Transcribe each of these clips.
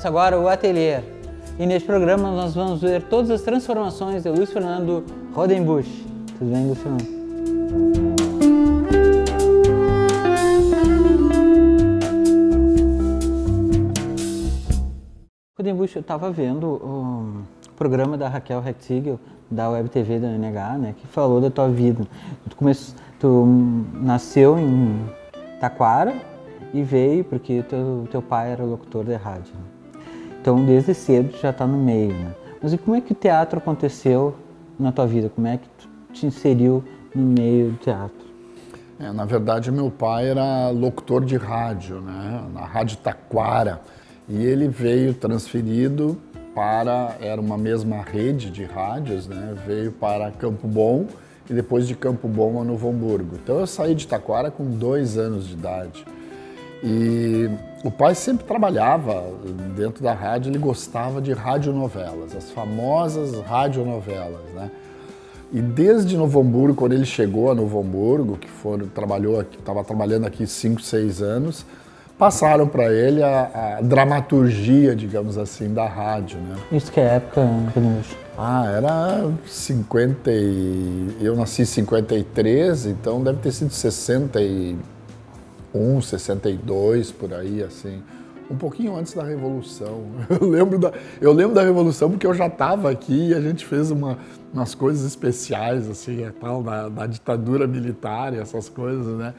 Começa agora o Ateliê. E neste programa nós vamos ver todas as transformações de Luiz Fernando Rodenbusch. Tudo bem, Luciano? Rodenbusch, eu estava vendo o programa da Raquel Rechtigel, da Web TV da NH, né, que falou da tua vida. Tu nasceu em Taquara e veio porque teu pai era locutor de rádio. Então, desde cedo, tu já está no meio, né? Mas e como é que o teatro aconteceu na tua vida? Como é que tu te inseriu no meio do teatro? Na verdade, meu pai era locutor de rádio, né? Na Rádio Taquara. E ele veio transferido era uma mesma rede de rádios, né? Veio para Campo Bom e depois de Campo Bom a Novo Hamburgo. Então, eu saí de Taquara com 2 anos de idade. E o pai sempre trabalhava dentro da rádio, ele gostava de radionovelas, as famosas radionovelas, né? E desde Novo Hamburgo, quando ele chegou a Novo Hamburgo, estava trabalhando aqui 5, 6 anos, passaram para ele a dramaturgia, digamos assim, da rádio, né? Isso que é época, Rodenbusch? Era 50 eu nasci em 53, então deve ter sido 61, 62, por aí, assim, um pouquinho antes da Revolução. Eu lembro da Revolução porque eu já estava aqui e a gente fez umas coisas especiais, assim, tal, da ditadura militar e essas coisas, né,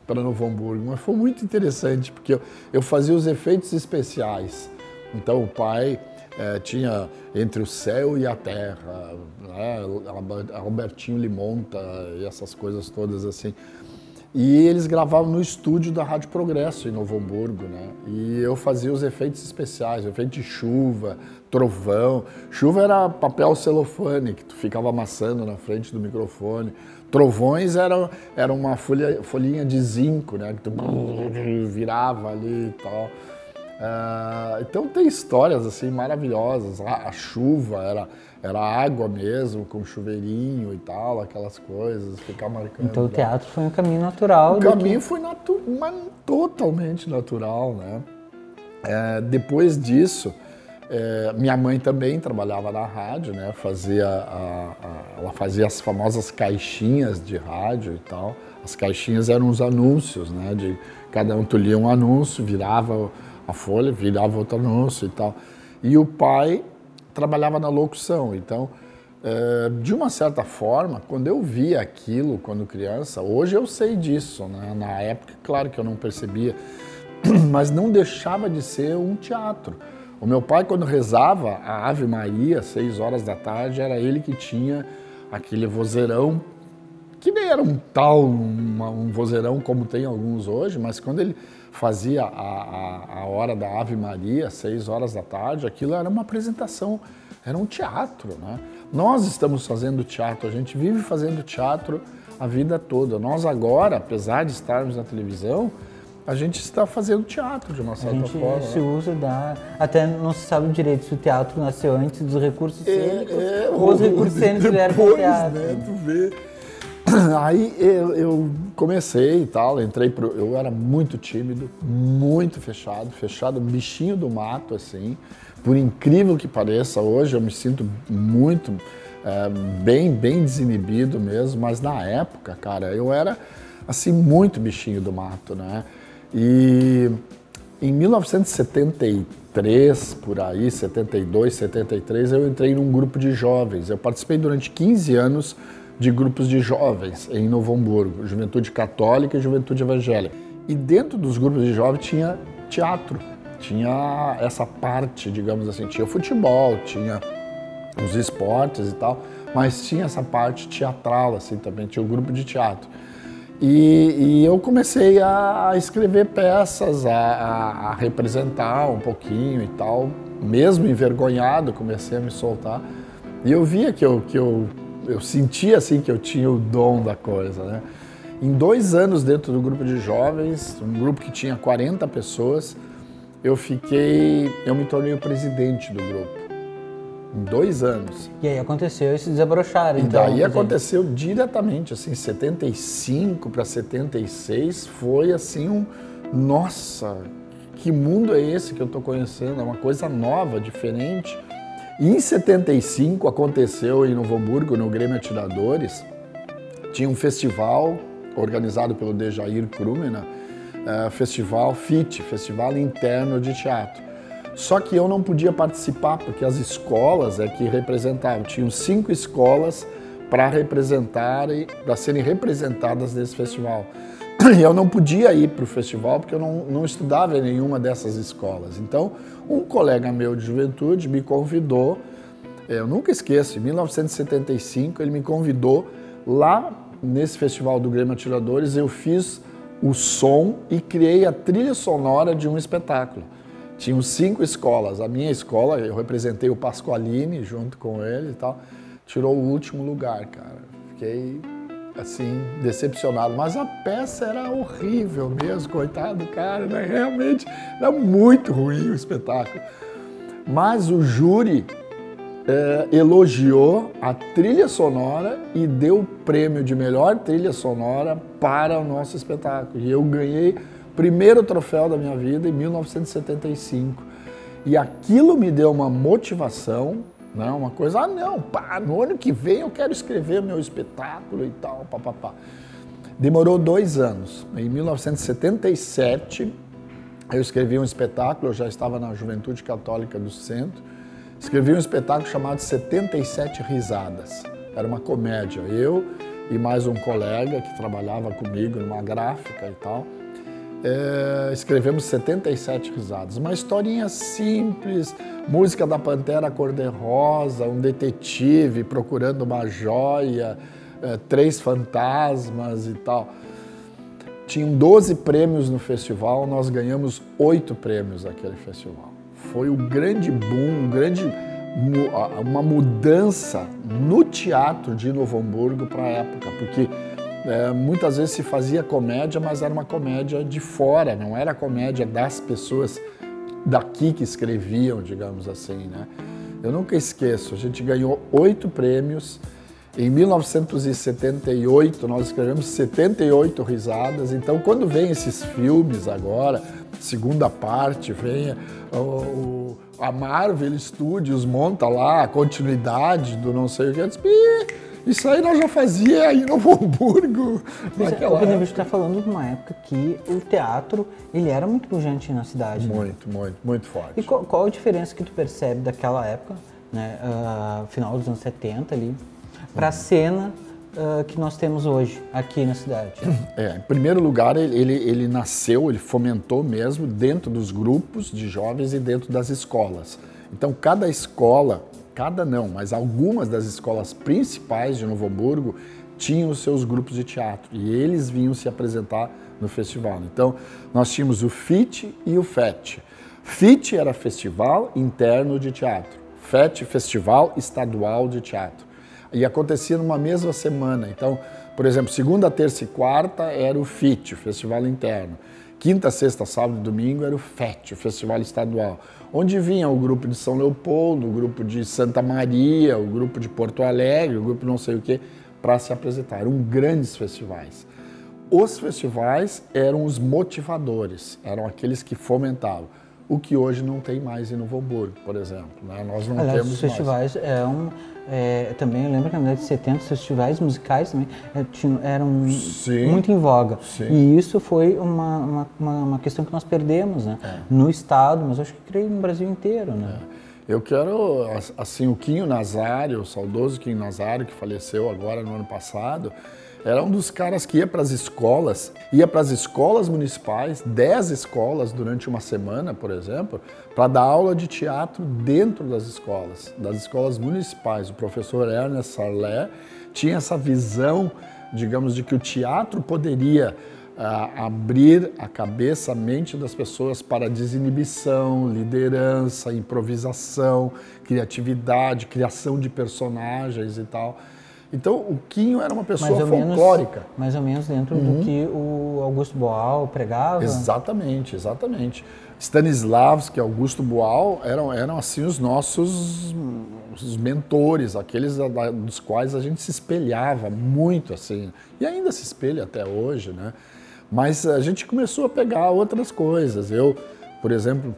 para Novo Hamburgo. Mas foi muito interessante porque eu fazia os efeitos especiais. Então o pai tinha Entre o Céu e a Terra, né, Albertinho Limonta e essas coisas todas, assim. E eles gravavam no estúdio da Rádio Progresso, em Novo Hamburgo, né? E eu fazia os efeitos especiais, o efeito de chuva, trovão. Chuva era papel celofane, que tu ficava amassando na frente do microfone. Trovões era uma folhinha de zinco, né? Que tu virava ali e tal. Então tem histórias assim maravilhosas. A chuva era água mesmo, com chuveirinho e tal, aquelas coisas, ficar marcando. Então o teatro foi um caminho natural. O caminho foi totalmente natural, né? Depois disso, minha mãe também trabalhava na rádio, né? Ela fazia as famosas caixinhas de rádio e tal. As caixinhas eram os anúncios, né? Cada um tu lia um anúncio, virava a folha, virava outro anúncio e tal. E o pai trabalhava na locução, então, de uma certa forma, quando eu via aquilo quando criança, hoje eu sei disso, né? Na época, claro que eu não percebia, mas não deixava de ser um teatro. O meu pai, quando rezava a Ave Maria, 6 horas da tarde, era ele que tinha aquele vozeirão, que nem era um vozeirão como tem alguns hoje, mas quando ele fazia a hora da Ave Maria, 6 horas da tarde, aquilo era uma apresentação, era um teatro, né? Nós estamos fazendo teatro, a gente vive fazendo teatro a vida toda. Nós agora, apesar de estarmos na televisão, a gente está fazendo teatro de uma certa forma. A gente se usa até não se sabe direito se o teatro nasceu antes dos recursos cênicos ou os recursos cênicos vieram para o teatro. Né, tu vê. Aí eu comecei e tal, eu era muito tímido, muito fechado, bichinho do mato, assim. Por incrível que pareça, hoje eu me sinto muito, bem desinibido mesmo, mas na época, cara, eu era, assim, muito bichinho do mato, né? E em 1973, por aí, 72, 73, eu entrei num grupo de jovens. Eu participei durante 15 anos de grupos de jovens em Novo Hamburgo, Juventude Católica e Juventude Evangélica. E dentro dos grupos de jovens tinha teatro, tinha essa parte, digamos assim, tinha futebol, tinha os esportes e tal, mas tinha essa parte teatral, assim, também tinha o grupo de teatro. E eu comecei a escrever peças, a representar um pouquinho e tal, mesmo envergonhado, comecei a me soltar. E eu via que eu sentia assim que eu tinha o dom da coisa, né? Em 2 anos dentro do grupo de jovens, um grupo que tinha 40 pessoas, eu me tornei o presidente do grupo. Em 2 anos. E aí aconteceu esse desabrochar, então. E daí aconteceu diretamente, assim, 75 para 76 foi assim nossa, que mundo é esse que eu estou conhecendo? É uma coisa nova, diferente. E em 75 aconteceu em Novo Hamburgo, no Grêmio Atiradores, tinha um festival organizado pelo Dejair Krumena, Festival FIT, Festival Interno de Teatro. Só que eu não podia participar, porque as escolas é que representavam. Tinham 5 escolas para serem representadas nesse festival. E eu não podia ir para o festival porque eu não estudava em nenhuma dessas escolas. Então, um colega meu de juventude me convidou, eu nunca esqueço, em 1975 ele me convidou lá nesse festival do Grêmio Atiradores, eu fiz o som e criei a trilha sonora de um espetáculo. Tinham 5 escolas, a minha escola, eu representei o Pasqualini junto com ele e tal, tirou o último lugar, cara. Fiquei, assim, decepcionado. Mas a peça era horrível mesmo, coitado do cara, né? Realmente era muito ruim o espetáculo. Mas o júri elogiou a trilha sonora e deu o prêmio de melhor trilha sonora para o nosso espetáculo. E eu ganhei o primeiro troféu da minha vida em 1975. E aquilo me deu uma motivação, né? Uma coisa, no ano que vem eu quero escrever meu espetáculo e tal, papapá. Demorou 2 anos. Em 1977, eu escrevi um espetáculo, eu já estava na Juventude Católica do Centro, escrevi um espetáculo chamado 77 Risadas. Era uma comédia. Eu e mais um colega que trabalhava comigo numa gráfica e tal, escrevemos 77 Risadas. Uma historinha simples, música da Pantera Cor-de-Rosa, um detetive procurando uma joia, 3 fantasmas e tal. Tinham 12 prêmios no festival, nós ganhamos 8 prêmios naquele festival. Foi um grande boom, uma mudança no teatro de Novo Hamburgo para a época, porque muitas vezes se fazia comédia, mas era uma comédia de fora, não era a comédia das pessoas daqui que escreviam, digamos assim, né? Eu nunca esqueço, a gente ganhou 8 prêmios. Em 1978, nós escrevemos 78 Risadas. Então, quando vem esses filmes agora, segunda parte, vem a Marvel Studios, monta lá a continuidade do não sei o que. Eu disse, isso aí nós já fazia em Novo Hamburgo. Naquela época. A gente está falando de uma época que o teatro ele era muito pujante na cidade. Muito, né? muito forte. E qual a diferença que tu percebe daquela época, né, final dos anos 70 ali, para a cena que nós temos hoje aqui na cidade? Em primeiro lugar, ele nasceu, ele fomentou mesmo dentro dos grupos de jovens e dentro das escolas. Então, cada escola, mas algumas das escolas principais de Novo Hamburgo tinham os seus grupos de teatro e eles vinham se apresentar no festival. Então, nós tínhamos o FIT e o FET. FIT era Festival Interno de Teatro, FET, Festival Estadual de Teatro. E acontecia numa mesma semana. Então, por exemplo, segunda, terça e quarta era o FIT, o Festival Interno. Quinta, sexta, sábado e domingo era o FET, o Festival Estadual. Onde vinha o grupo de São Leopoldo, o grupo de Santa Maria, o grupo de Porto Alegre, o grupo não sei o quê, para se apresentar. Eram grandes festivais. Os festivais eram os motivadores, eram aqueles que fomentavam. O que hoje não tem mais em Novo Hamburgo, por exemplo. Né? Nós não temos os festivais também eu lembro que na década de 70 os festivais musicais também eram muito em voga. Sim. E isso foi uma questão que nós perdemos, né? No estado, mas acho que creio no Brasil inteiro, né? Eu quero, assim, o Quinho Nazário, o saudoso Quinho Nazário, que faleceu agora no ano passado, era um dos caras que ia para as escolas municipais, 10 escolas durante uma semana, por exemplo, para dar aula de teatro dentro das escolas municipais. O professor Ernest Sarlet tinha essa visão, digamos, de que o teatro poderia abrir a cabeça, a mente das pessoas para desinibição, liderança, improvisação, criatividade, criação de personagens e tal. Então, o Quinho era uma pessoa folclórica. Mais ou menos dentro do que o Augusto Boal pregava. Exatamente. Stanislavski e Augusto Boal eram assim, os nossos mentores, aqueles dos quais a gente se espelhava muito, assim. E ainda se espelha até hoje, né? Mas a gente começou a pegar outras coisas. Eu Por exemplo,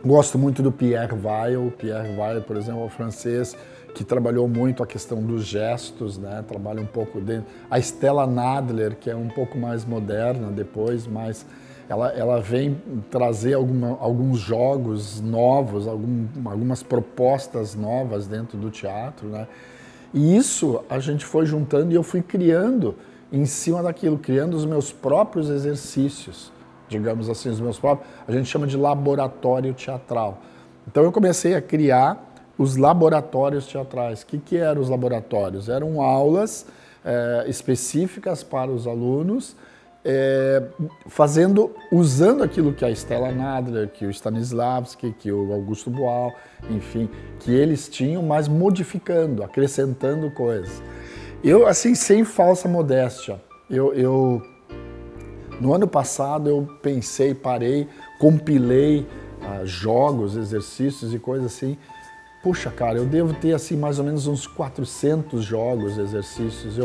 gosto muito do Pierre Weil. Pierre Weil, por exemplo, é um francês que trabalhou muito a questão dos gestos, né? Trabalha um pouco dentro. A Stella Nadler, que é um pouco mais moderna depois, mas ela vem trazer alguns jogos novos, algumas propostas novas dentro do teatro, né? E isso a gente foi juntando e eu fui criando em cima daquilo, criando os meus próprios exercícios, digamos assim, os meus próprios, a gente chama de laboratório teatral. Então eu comecei a criar os laboratórios teatrais. O que eram os laboratórios? Eram aulas específicas para os alunos, usando aquilo que a Stella Nadler, que o Stanislavski, que o Augusto Boal, enfim, que eles tinham, mas modificando, acrescentando coisas. Eu, assim, sem falsa modéstia, no ano passado eu pensei, parei, compilei jogos, exercícios e coisas assim. Puxa, cara, eu devo ter assim mais ou menos uns 400 jogos, exercícios.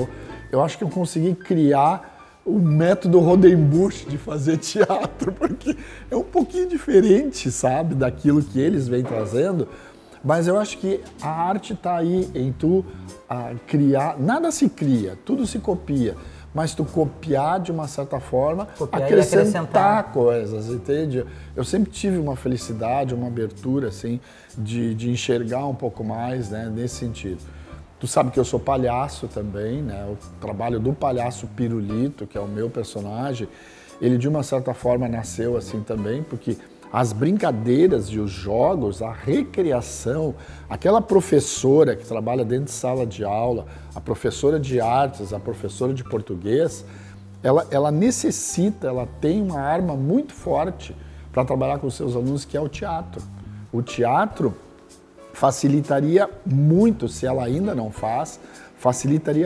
Eu acho que eu consegui criar o método Rodenbusch de fazer teatro, porque é um pouquinho diferente, sabe, daquilo que eles vêm trazendo, mas eu acho que a arte está aí em tu criar, nada se cria, tudo se copia, mas tu copiar de uma certa forma, acrescentar coisas, entende? Eu sempre tive uma felicidade, uma abertura, assim, de enxergar um pouco mais, né, nesse sentido. Tu sabe que eu sou palhaço também, né? O trabalho do palhaço Pirulito, que é o meu personagem, ele de uma certa forma nasceu assim também, porque as brincadeiras e os jogos, a recriação, aquela professora que trabalha dentro de sala de aula, a professora de artes, a professora de português, ela necessita, ela tem uma arma muito forte para trabalhar com os seus alunos, que é o teatro. O teatro facilitaria muito, se ela ainda não faz, facilita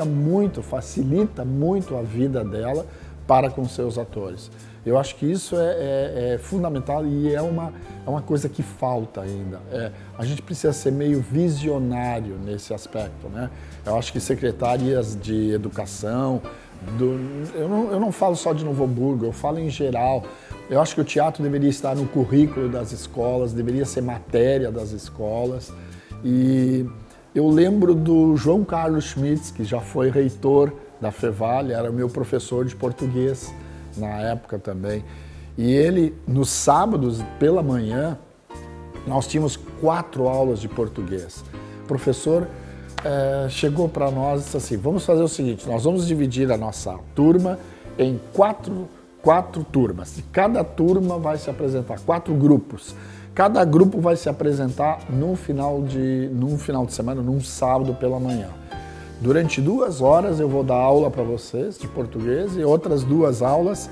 muito a vida dela para com seus atores. Eu acho que isso é fundamental e é uma coisa que falta ainda. A gente precisa ser meio visionário nesse aspecto, né? Eu acho que secretarias de educação, eu não falo só de Novo Hamburgo, eu falo em geral. Eu acho que o teatro deveria estar no currículo das escolas, deveria ser matéria das escolas. E eu lembro do João Carlos Schmitz, que já foi reitor da Fevale, era meu professor de português na época também. E ele, nos sábados pela manhã, nós tínhamos 4 aulas de português. O professor chegou para nós e disse assim, vamos fazer o seguinte, nós vamos dividir a nossa turma em quatro turmas. E cada turma vai se apresentar, 4 grupos. Cada grupo vai se apresentar num final de semana, num sábado pela manhã. Durante 2 horas eu vou dar aula para vocês de português e outras 2 aulas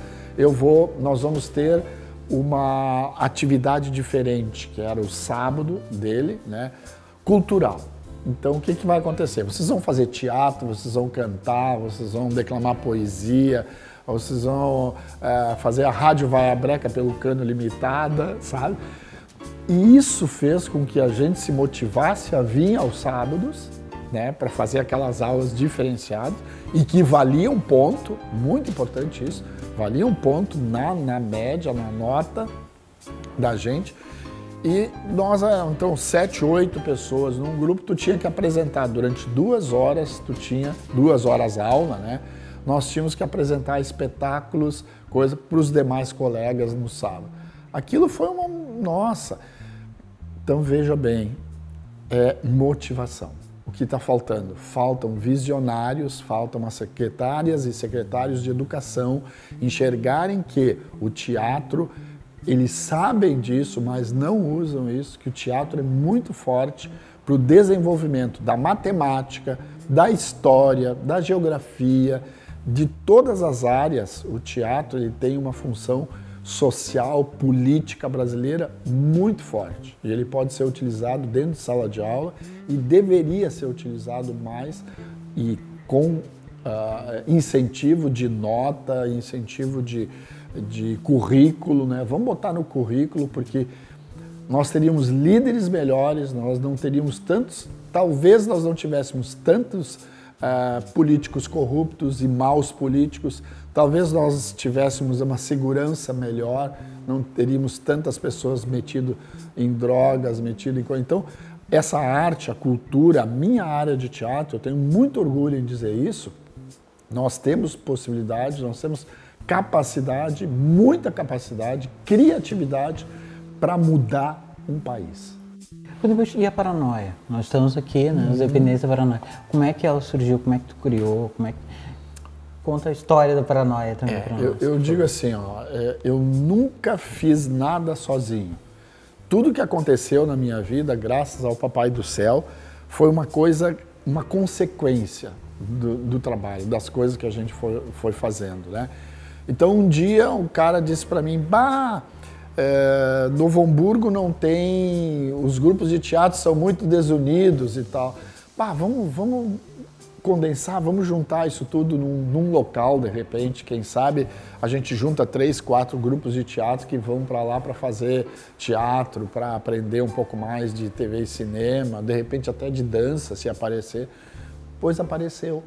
nós vamos ter uma atividade diferente, que era o sábado dele, né, cultural. Então o que vai acontecer? Vocês vão fazer teatro, vocês vão cantar, vocês vão declamar poesia, vocês vão fazer a Rádio Vai a Breca pelo Cano Limitada, sabe? E isso fez com que a gente se motivasse a vir aos sábados, né, para fazer aquelas aulas diferenciadas e que valiam ponto, muito importante isso, valiam ponto na média, na nota da gente. E nós, então, 7, 8 pessoas num grupo, tu tinha que apresentar durante 2 horas, 2 horas aula, né? Nós tínhamos que apresentar espetáculos, coisa para os demais colegas no sábado. Aquilo foi nossa! Então veja bem, motivação. O que está faltando? Faltam visionários, faltam as secretárias e secretários de educação enxergarem que o teatro, eles sabem disso, mas não usam isso, que o teatro é muito forte para o desenvolvimento da matemática, da história, da geografia, de todas as áreas. O teatro ele tem uma função social, política brasileira muito forte. E ele pode ser utilizado dentro de sala de aula e deveria ser utilizado mais e com incentivo de nota, incentivo de currículo, né? Vamos botar no currículo porque nós teríamos líderes melhores, nós não teríamos tantos, talvez nós não tivéssemos tantos políticos corruptos e maus políticos. Talvez nós tivéssemos uma segurança melhor, não teríamos tantas pessoas metidas em drogas, metidas em coisa. Então, essa arte, a cultura, a minha área de teatro, eu tenho muito orgulho em dizer isso, nós temos possibilidade, nós temos capacidade, muita capacidade, criatividade para mudar um país. E a Paranoia? Nós estamos aqui, né, nas dependências da Paranoia. Como é que ela surgiu? Como é que tu criou? Conta a história da Paranoia também para nós. Eu digo assim, eu nunca fiz nada sozinho. Tudo que aconteceu na minha vida, graças ao Papai do Céu, foi uma consequência do trabalho, das coisas que a gente foi fazendo, né? Então, um dia, um cara disse para mim, Novo Hamburgo não tem, os grupos de teatro são muito desunidos e tal. Vamos condensar, vamos juntar isso tudo num local, de repente, quem sabe a gente junta 3, 4 grupos de teatro que vão para lá para fazer teatro, para aprender um pouco mais de TV e cinema, de repente até de dança, se aparecer. Pois apareceu.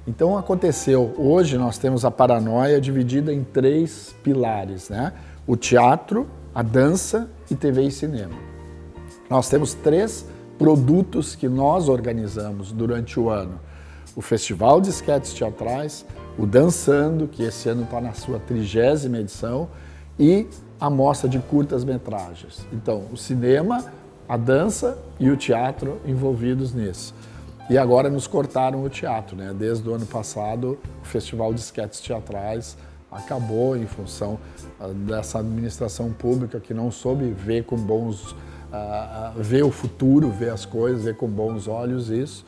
Então aconteceu. Hoje nós temos a Paranoia dividida em 3 pilares, né? O teatro, a dança e TV e cinema. Nós temos 3 produtos que nós organizamos durante o ano. O Festival de Esquetes Teatrais, o Dançando, que esse ano está na sua 30ª edição, e a mostra de curtas-metragens. Então, o cinema, a dança e o teatro envolvidos nisso. E agora nos cortaram o teatro, né? Desde o ano passado, o Festival de Esquetes Teatrais acabou em função dessa administração pública que não soube ver com bons, ver o futuro, ver as coisas, ver com bons olhos isso.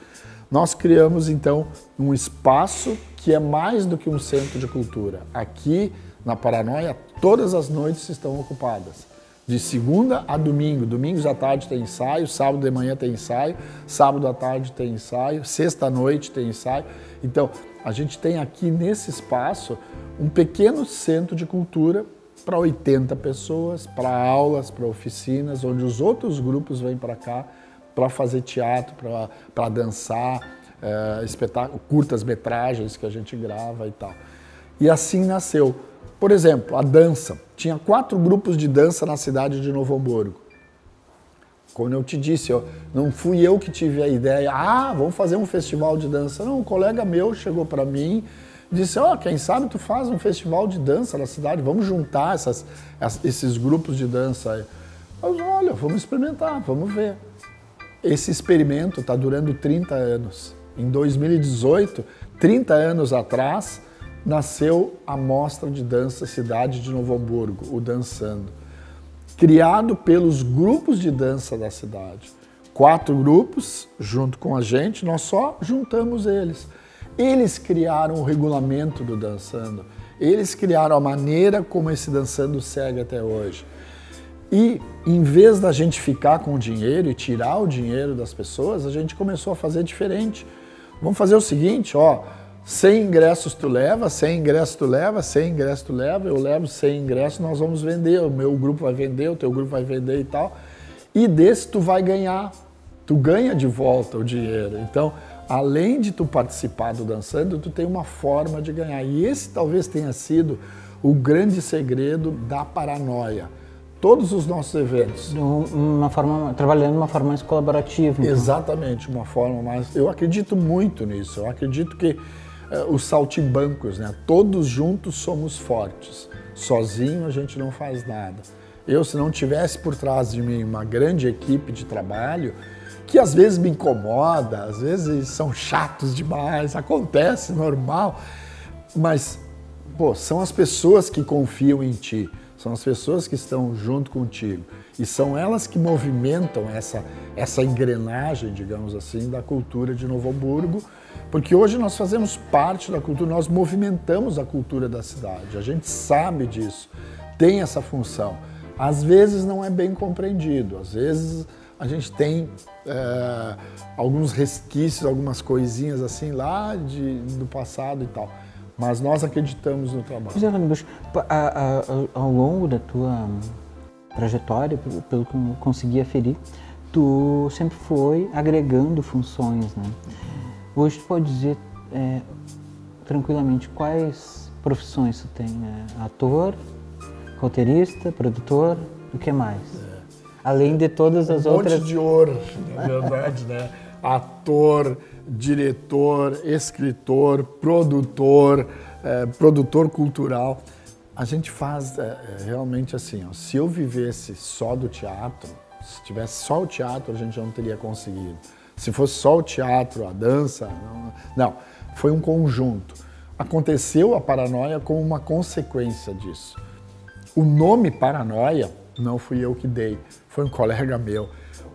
Nós criamos, então, um espaço que é mais do que um centro de cultura. Aqui, na Paranoia, todas as noites estão ocupadas. De segunda a domingo. Domingos à tarde tem ensaio, sábado de manhã tem ensaio, sábado à tarde tem ensaio, sexta à noite tem ensaio. Então, a gente tem aqui nesse espaço um pequeno centro de cultura para 80 pessoas, para aulas, para oficinas, onde os outros grupos vêm para cá para fazer teatro, para dançar, curtas-metragens que a gente grava e tal. E assim nasceu. Por exemplo, a dança. Tinha 4 grupos de dança na cidade de Novo Hamburgo. Como eu te disse, não fui eu que tive a ideia, vamos fazer um festival de dança. Não, um colega meu chegou para mim e disse, quem sabe tu faz um festival de dança na cidade, vamos juntar esses grupos de dança aí. Eu disse, olha, vamos experimentar, vamos ver. Esse experimento está durando 30 anos. Em 2018, 30 anos atrás, nasceu a Mostra de Dança Cidade de Novo Hamburgo, o Dançando. Criado pelos grupos de dança da cidade. 4 grupos, junto com a gente, nós só juntamos eles. Eles criaram o regulamento do Dançando. Eles criaram a maneira como esse Dançando segue até hoje. E, em vez da gente ficar com o dinheiro e tirar o dinheiro das pessoas, a gente começou a fazer diferente. Vamos fazer o seguinte, 100 ingressos tu leva, 100 ingressos tu leva, 100 ingressos tu leva, eu levo 100 ingressos, nós vamos vender, o meu grupo vai vender, o teu grupo vai vender e tal. E desse tu vai ganhar, tu ganha de volta o dinheiro. Então, além de tu participar do Dançando, tu tem uma forma de ganhar. E esse talvez tenha sido o grande segredo da Paranoia. Todos os nossos eventos. Trabalhando de uma forma mais colaborativa. Então. Exatamente, uma forma mais... Eu acredito muito nisso, eu acredito que os saltimbancos, né? Todos juntos somos fortes, sozinho a gente não faz nada. Se não tivesse por trás de mim uma grande equipe de trabalho, que às vezes me incomoda, às vezes são chatos demais, acontece, normal, mas, são as pessoas que confiam em ti. São as pessoas que estão junto contigo e são elas que movimentam essa engrenagem, digamos assim, da cultura de Novo Hamburgo, porque hoje nós fazemos parte da cultura, nós movimentamos a cultura da cidade, a gente sabe disso, tem essa função. Às vezes não é bem compreendido, às vezes a gente tem alguns resquícios, algumas coisinhas assim lá do passado e tal. Mas nós acreditamos no trabalho. Ao longo da tua trajetória, pelo que eu consegui aferir, tu sempre foi agregando funções, né? Hoje tu pode dizer tranquilamente, quais profissões tu tem? Ator, roteirista, produtor, o que mais? Além de todas as outras... Um monte de ouro, na verdade, né? Ator, diretor, escritor, produtor, produtor cultural. A gente faz realmente assim, ó, se eu vivesse só do teatro, se tivesse só o teatro, a gente já não teria conseguido. Se fosse só o teatro, a dança, não, foi um conjunto. Aconteceu a Paranoia como uma consequência disso. O nome Paranoia não fui eu que dei, foi um colega meu.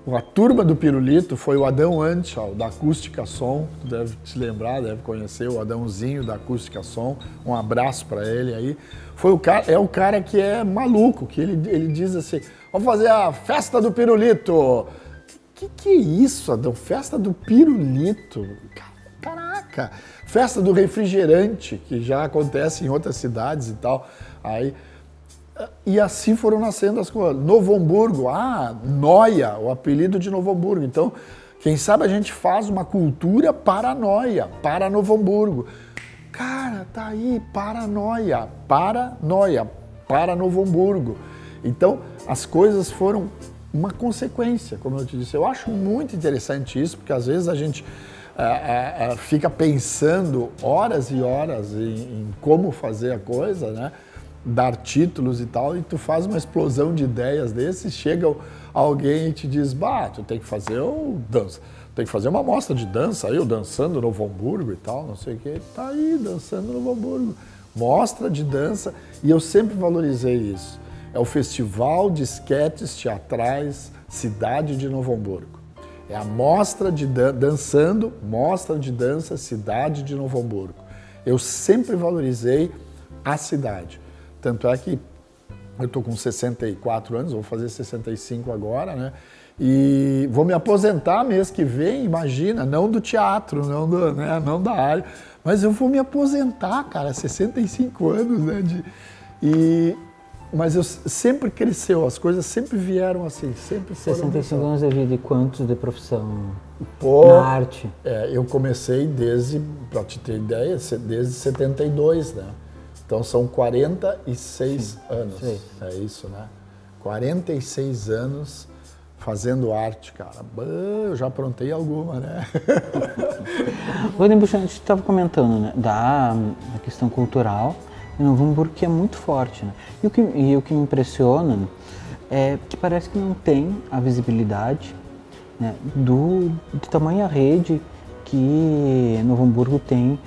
A turma do Pirulito foi o Adão Anchal, da Acústica Som, tu deve te lembrar, deve conhecer o Adãozinho da Acústica Som, um abraço para ele aí. Foi o cara que é maluco, que ele diz assim, vamos fazer a festa do Pirulito. Que é isso, Adão? Festa do Pirulito? Caraca! Festa do refrigerante, que já acontece em outras cidades e tal. Aí... E assim foram nascendo as coisas. Novo Hamburgo, Noia, o apelido de Novo Hamburgo. Então, quem sabe a gente faz uma cultura paranoia, para Novo Hamburgo. Cara, tá aí, paranoia, para Novo Hamburgo. Então, as coisas foram uma consequência, como eu te disse. Eu acho muito interessante isso, porque às vezes a gente fica pensando horas e horas em como fazer a coisa, né? Dar títulos e tal, e tu faz uma explosão de ideias desses, chega alguém e te diz, tu tem que fazer tem que fazer uma mostra de dança, aí eu dançando no Novo Hamburgo e tal, não sei o que, tá aí dançando no Novo Hamburgo, mostra de dança, e eu sempre valorizei isso, é o Festival de Esquetes Teatrais Cidade de Novo Hamburgo, é a mostra de dançando, mostra de dança Cidade de Novo Hamburgo, eu sempre valorizei a cidade. Tanto é que eu estou com 64 anos, vou fazer 65 agora, né? E vou me aposentar mês que vem, imagina, não do teatro, não da área, mas eu vou me aposentar, cara, 65 anos, né? Mas eu sempre cresceu, as coisas sempre vieram assim, sempre foram... 65 anos de vida e quantos de profissão na arte? Eu comecei para te ter ideia, desde 72, né? Então são 46 anos, é isso, né? 46 anos fazendo arte, cara. Eu já aprontei alguma, né? Rodrigo, a gente estava comentando, né, da questão cultural em Novo Hamburgo, que é muito forte, né? E o que me impressiona é que parece que não tem a visibilidade, né, de tamanha rede que Novo Hamburgo tem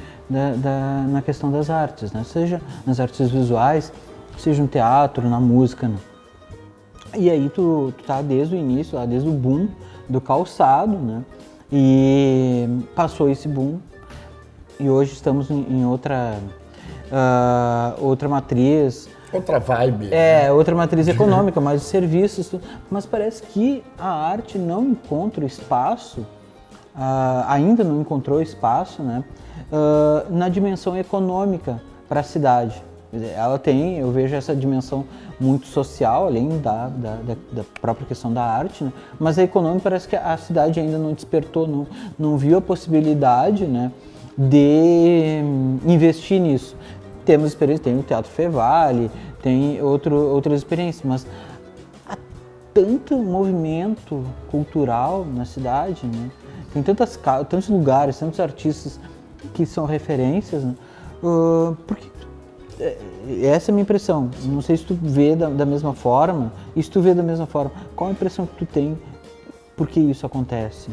na questão das artes, né? Seja nas artes visuais, seja no teatro, na música, né? E aí tu tá desde o início, lá desde o boom do calçado, né? E passou esse boom e hoje estamos em outra matriz. Outra vibe. Outra matriz econômica, mais de serviços, mas parece que a arte não encontra espaço, ainda não encontrou espaço, né? Na dimensão econômica para a cidade. Ela tem, eu vejo essa dimensão muito social, além da própria questão da arte, né? Mas a econômica parece que a cidade ainda não despertou, não viu a possibilidade, né, de investir nisso. Temos experiência, tem o Teatro Fevale, tem outras experiências, mas há tanto movimento cultural na cidade, né? Tem tantos lugares, tantos artistas que são referências, né? Porque essa é a minha impressão. Não sei se tu vê da mesma forma, e se tu vê da mesma forma, qual a impressão que tu tem por que isso acontece?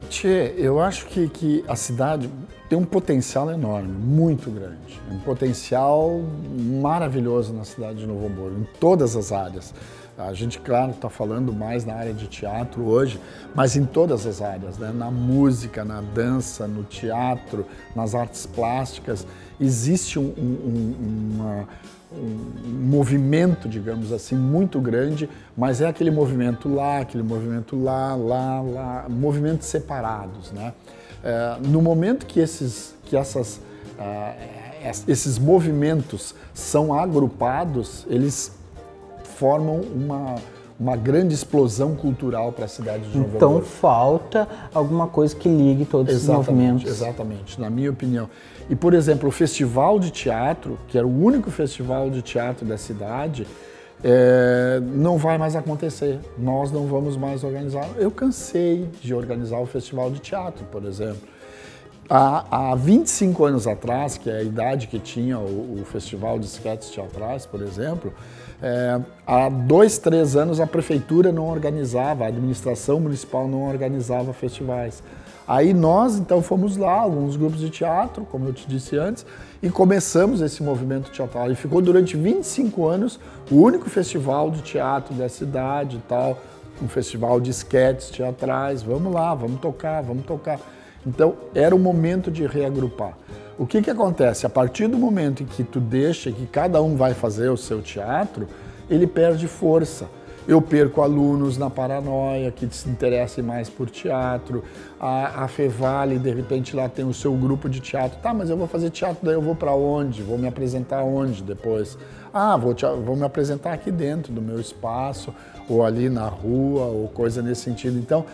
Tchê, eu acho que a cidade tem um potencial enorme, muito grande. Um potencial maravilhoso na cidade de Novo Hamburgo, em todas as áreas. A gente, claro, está falando mais na área de teatro hoje, mas em todas as áreas, né? Na música, na dança, no teatro, nas artes plásticas. Existe um movimento, digamos assim, muito grande, mas é aquele movimento lá, movimentos separados, né? No momento que esses movimentos são agrupados, eles formam uma grande explosão cultural para a cidade de Novo Então Hamburgo. falta alguma coisa que ligue todos esses movimentos. Exatamente, na minha opinião. E, por exemplo, o Festival de Teatro, que era o único festival de teatro da cidade, não vai mais acontecer. Nós não vamos mais organizar. Eu cansei de organizar o Festival de Teatro, por exemplo. Há 25 anos atrás, que é a idade que tinha o Festival de Esquetes Teatrais, por exemplo, há 2, 3 anos a prefeitura não organizava, a administração municipal não organizava festivais. Aí nós, então, fomos lá, alguns grupos de teatro, como eu te disse antes, e começamos esse movimento teatral. E ficou durante 25 anos o único festival de teatro da cidade e tal, um festival de esquetes teatrais. Vamos lá, vamos tocar, vamos tocar. Então, era o momento de reagrupar. O que acontece? A partir do momento em que tu deixa que cada um vai fazer o seu teatro, ele perde força. Eu perco alunos na Paranoia que se interessem mais por teatro. A Fevale, de repente, lá tem o seu grupo de teatro. Tá, mas eu vou fazer teatro, daí eu vou para onde? Vou me apresentar onde depois? Ah, vou me apresentar aqui dentro do meu espaço, ou ali na rua, ou coisa nesse sentido. Então,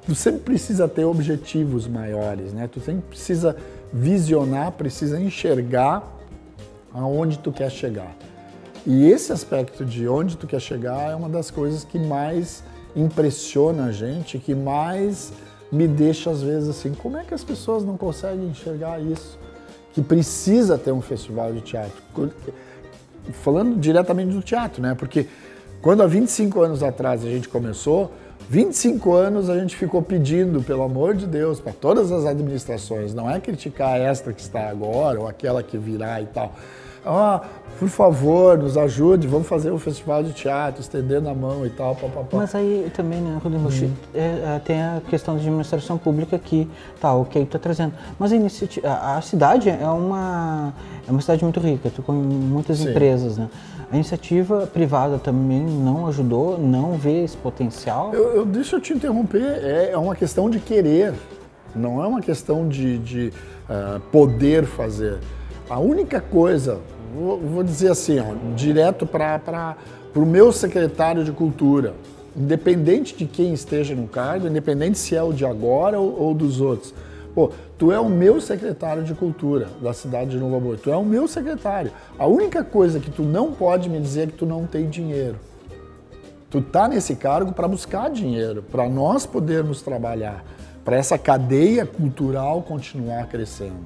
tu sempre precisa ter objetivos maiores, né? Tu sempre precisa visionar, precisa enxergar aonde tu quer chegar. E esse aspecto de onde tu quer chegar é uma das coisas que mais impressiona a gente, que mais me deixa às vezes assim, como é que as pessoas não conseguem enxergar isso? Que precisa ter um festival de teatro. Falando diretamente do teatro, né? Porque quando há 25 anos atrás a gente começou, 25 anos a gente ficou pedindo, pelo amor de Deus, para todas as administrações, não é criticar esta que está agora ou aquela que virá e tal. Por favor, nos ajude, vamos fazer um festival de teatro, estendendo a mão e tal, papapá. Mas aí também, né, Rodrigo, tem a questão da administração pública que, tá, ok, tá trazendo. Mas a cidade é uma cidade muito rica, com muitas empresas, né? A iniciativa privada também não ajudou, não vê esse potencial? Deixa eu te interromper, é uma questão de querer, não é uma questão de poder fazer. A única coisa, vou dizer assim, direto para o meu secretário de Cultura, independente de quem esteja no cargo, independente se é o de agora ou dos outros. Pô, tu é o meu secretário de Cultura da cidade de Novo Hamburgo, tu é o meu secretário. A única coisa que tu não pode me dizer é que tu não tem dinheiro. Tu tá nesse cargo para buscar dinheiro, para nós podermos trabalhar, para essa cadeia cultural continuar crescendo.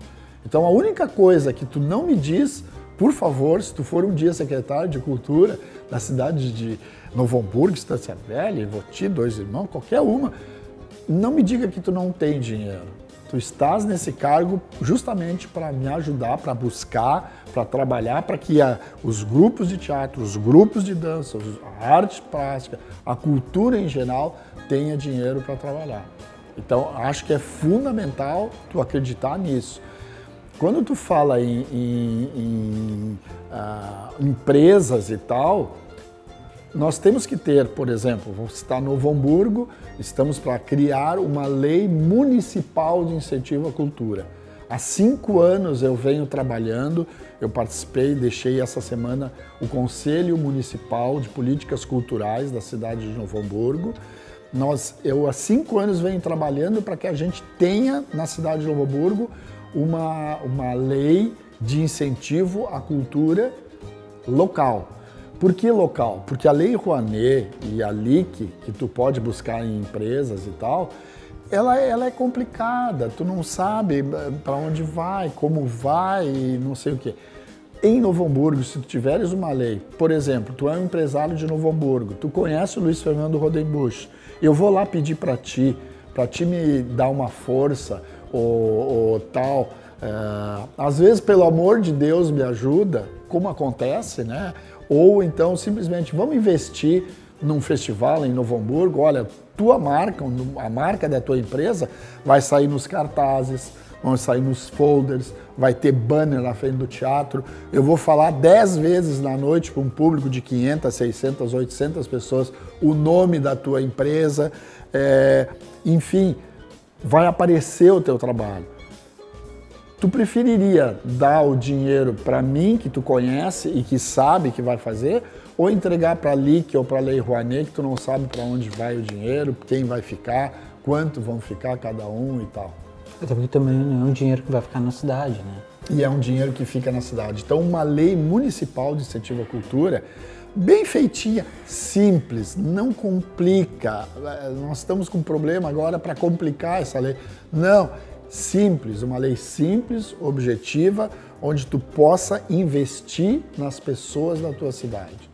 Então a única coisa que tu não me diz, por favor, se tu for um dia secretário de Cultura da cidade de Novo Hamburgo, Estância Velha, Ivoti, Dois Irmãos, qualquer uma, não me diga que tu não tem dinheiro. Tu estás nesse cargo justamente para me ajudar, para buscar, para trabalhar, para que os grupos de teatro, os grupos de dança, a arte plástica, a cultura em geral tenha dinheiro para trabalhar. Então, acho que é fundamental tu acreditar nisso. Quando tu fala em empresas e tal, nós temos que ter, por exemplo, vou citar Novo Hamburgo, estamos para criar uma lei municipal de incentivo à cultura. Há 5 anos eu venho trabalhando, eu participei, deixei essa semana o Conselho Municipal de Políticas Culturais da cidade de Novo Hamburgo. Eu há 5 anos venho trabalhando para que a gente tenha na cidade de Novo Hamburgo uma lei de incentivo à cultura local. Por que local? Porque a Lei Rouanet e a LIC, que tu pode buscar em empresas e tal, ela é complicada, tu não sabe para onde vai, como vai e não sei o quê. Em Novo Hamburgo, se tu tiveres uma lei, por exemplo, tu é um empresário de Novo Hamburgo, tu conhece o Luiz Fernando Rodenbusch, eu vou lá pedir para ti me dar uma força ou tal, às vezes, pelo amor de Deus, me ajuda, como acontece, né? Ou então, simplesmente, vamos investir num festival em Novo Hamburgo, olha, tua marca, a marca da tua empresa vai sair nos cartazes, vão sair nos folders, vai ter banner na frente do teatro, eu vou falar 10 vezes na noite para um público de 500, 600, 800 pessoas o nome da tua empresa, enfim, vai aparecer o teu trabalho. Tu preferiria dar o dinheiro para mim, que tu conhece e que sabe que vai fazer, ou entregar para a LIC ou para a Lei Rouanet, que tu não sabe para onde vai o dinheiro, quem vai ficar, quanto vão ficar cada um e tal? Até porque também não é um dinheiro que vai ficar na cidade, né? E é um dinheiro que fica na cidade. Então, uma lei municipal de incentivo à cultura, bem feitinha, simples, não complica. Nós estamos com um problema agora para complicar essa lei. Não, simples, uma lei simples, objetiva, onde tu possa investir nas pessoas da tua cidade.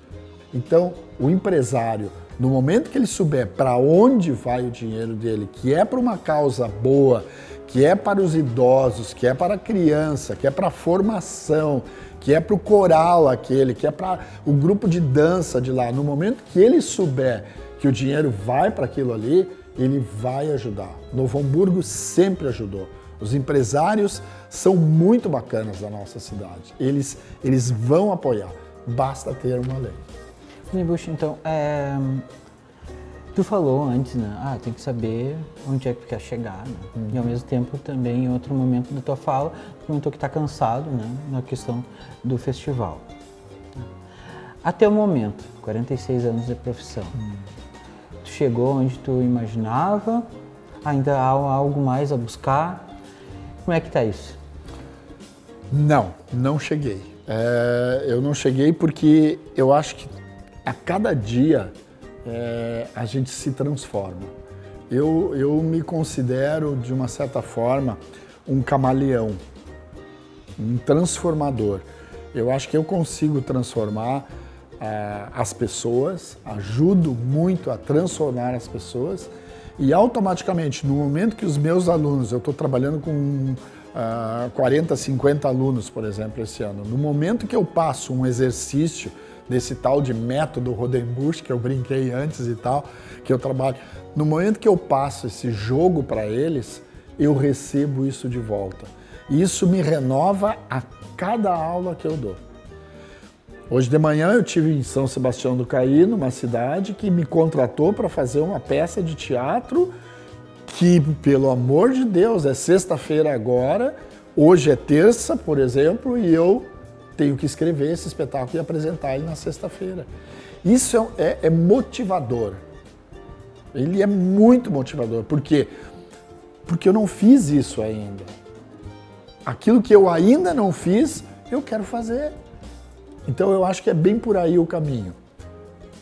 Então, o empresário, no momento que ele souber para onde vai o dinheiro dele, que é para uma causa boa, que é para os idosos, que é para a criança, que é para a formação, que é para o coral aquele, que é para o grupo de dança de lá, no momento que ele souber que o dinheiro vai para aquilo ali, ele vai ajudar. Novo Hamburgo sempre ajudou. Os empresários são muito bacanas da nossa cidade. Eles vão apoiar. Basta ter uma lei. Nebuch, então, tu falou antes, né? Tem que saber onde é que tu quer chegar, né? E ao mesmo tempo também, em outro momento da tua fala, tu comentou que tá cansado, né? Na questão do festival. Até o momento, 46 anos de profissão. Tu chegou onde tu imaginava? Ainda há algo mais a buscar? Como é que tá isso? Não cheguei. Eu não cheguei porque eu acho que a cada dia a gente se transforma. Eu me considero, de uma certa forma, um camaleão, um transformador. Eu acho que eu consigo transformar as pessoas, ajudo muito a transformar as pessoas e automaticamente, no momento que os meus alunos, eu estou trabalhando com 40, 50 alunos, por exemplo, esse ano, no momento que eu passo um exercício desse tal de método Rodenbusch, que eu brinquei antes e tal, que eu trabalho, no momento que eu passo esse jogo para eles, eu recebo isso de volta. E isso me renova a cada aula que eu dou. Hoje de manhã eu estive em São Sebastião do Caí, numa cidade que me contratou para fazer uma peça de teatro que, pelo amor de Deus, é sexta-feira agora, hoje é terça, por exemplo, e eu tenho que escrever esse espetáculo e apresentar ele na sexta-feira. Isso é motivador. Ele é muito motivador. Por quê? Porque eu não fiz isso ainda. Aquilo que eu ainda não fiz, eu quero fazer. Então eu acho que é bem por aí o caminho.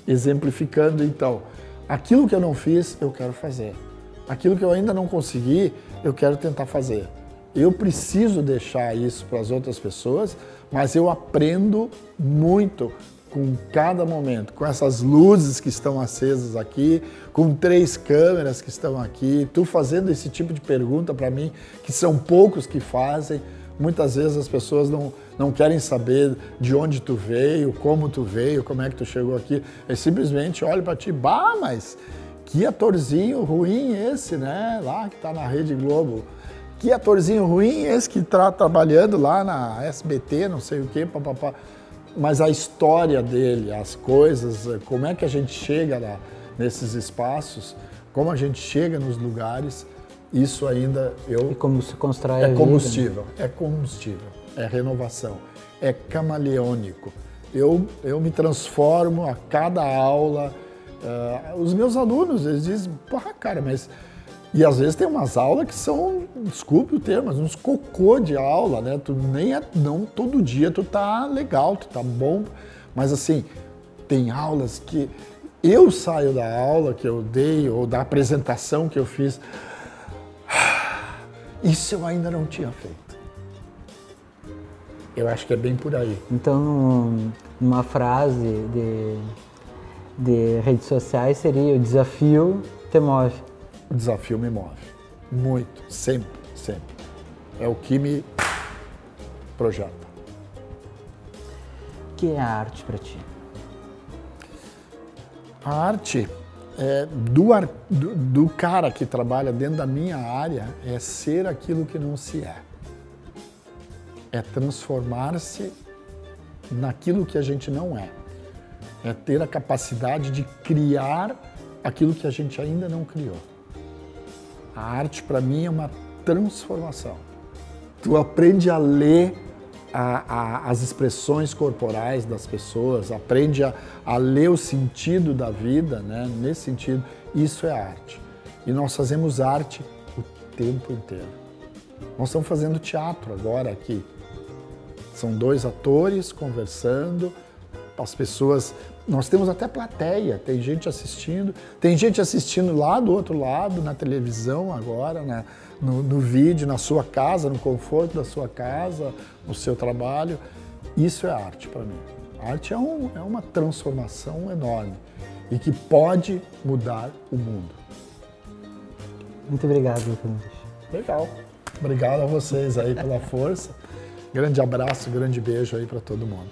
Exemplificando então, aquilo que eu não fiz, eu quero fazer. Aquilo que eu ainda não consegui, eu quero tentar fazer. Eu preciso deixar isso para as outras pessoas, mas eu aprendo muito com cada momento, com essas luzes que estão acesas aqui, com 3 câmeras que estão aqui, tu fazendo esse tipo de pergunta para mim, que são poucos que fazem. Muitas vezes as pessoas não querem saber de onde tu veio, como é que tu chegou aqui. É simplesmente olha para ti, mas que atorzinho ruim esse, né? Lá que tá na Rede Globo. Que atorzinho ruim esse que está trabalhando lá na SBT, não sei o quê, papapá. Mas a história dele, as coisas, como é que a gente chega lá nesses espaços, como a gente chega nos lugares, isso ainda E como se constrói a vida, combustível, né? é combustível, é renovação, é camaleônico. Eu me transformo a cada aula. Os meus alunos, eles dizem, porra, cara, mas... E às vezes tem umas aulas que são, desculpe o termo, mas uns cocô de aula, né? Não todo dia tu tá legal, tu tá bom, mas assim, tem aulas que eu saio da aula que eu dei ou da apresentação que eu fiz, isso eu ainda não tinha feito. Eu acho que é bem por aí. Então, numa frase de redes sociais seria: o desafio te move. O desafio me move. Muito. Sempre, sempre. É o que me projeta. O que é a arte para ti? A arte do cara que trabalha dentro da minha área é ser aquilo que não se é. É transformar-se naquilo que a gente não é. É ter a capacidade de criar aquilo que a gente ainda não criou. A arte, para mim, é uma transformação. tu aprende a ler as expressões corporais das pessoas, aprende a ler o sentido da vida, né? Nesse sentido, isso é arte. E nós fazemos arte o tempo inteiro. Nós estamos fazendo teatro agora aqui. São 2 atores conversando, as pessoas... Nós temos até plateia, tem gente assistindo lá do outro lado, na televisão agora, no vídeo, na sua casa, no conforto da sua casa, no seu trabalho. Isso é arte para mim. A arte é uma transformação enorme e que pode mudar o mundo. Muito obrigado, Lucas. Legal. Obrigado a vocês aí pela força. Grande abraço, grande beijo aí para todo mundo.